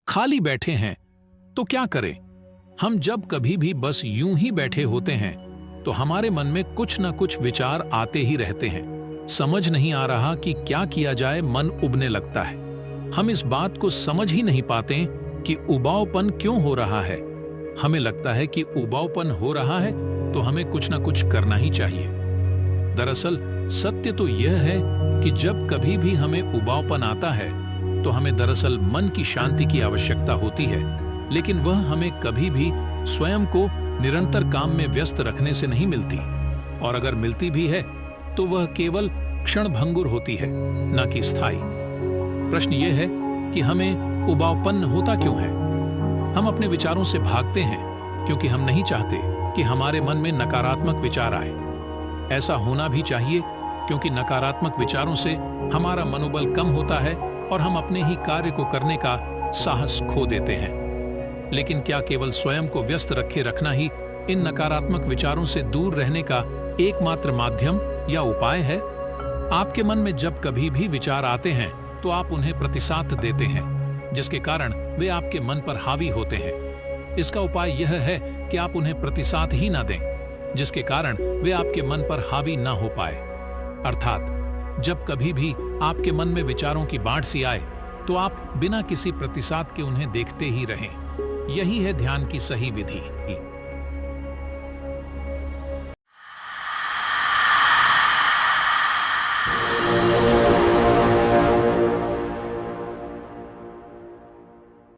खाली बैठे हैं तो क्या करें? हम जब कभी भी बस यूं ही बैठे होते हैं तो हमारे मन में कुछ न कुछ विचार आते ही रहते हैं। समझ नहीं आ रहा कि क्या किया जाए, मन उबने लगता है। हम इस बात को समझ ही नहीं पाते कि उबाऊपन क्यों हो रहा है। हमें लगता है कि उबाऊपन हो रहा है तो हमें कुछ न कुछ करना ही चाहिए। दरअसल सत्य तो यह है कि जब कभी भी हमें उबाऊपन आता है तो हमें दरअसल मन की शांति की आवश्यकता होती है, लेकिन वह हमें कभी भी स्वयं को निरंतर काम में व्यस्त रखने से नहीं मिलती, और अगर मिलती भी है तो वह केवल क्षणभंगुर होती है, न कि स्थायी। प्रश्न यह है कि हमें उबाऊपन होता क्यों है? हम अपने विचारों से भागते हैं क्योंकि हम नहीं चाहते कि हमारे मन में नकारात्मक विचार आए। ऐसा होना भी चाहिए क्योंकि नकारात्मक विचारों से हमारा मनोबल कम होता है और हम अपने ही कार्य को करने का साहस खो देते हैं। लेकिन क्या केवल स्वयं को व्यस्त रखे रखना ही इन नकारात्मक विचारों से दूर रहने का एकमात्र माध्यम या उपाय है? आपके मन में जब कभी भी विचार आते हैं तो आप उन्हें प्रतिसाद देते हैं, जिसके कारण वे आपके मन पर हावी होते हैं। इसका उपाय यह है कि आप उन्हें प्रतिसाद ही ना दें, जिसके कारण वे आपके मन पर हावी ना हो पाए। अर्थात जब कभी भी आपके मन में विचारों की बाढ़ सी आए तो आप बिना किसी प्रतिसाद के उन्हें देखते ही रहें। यही है ध्यान की सही विधि।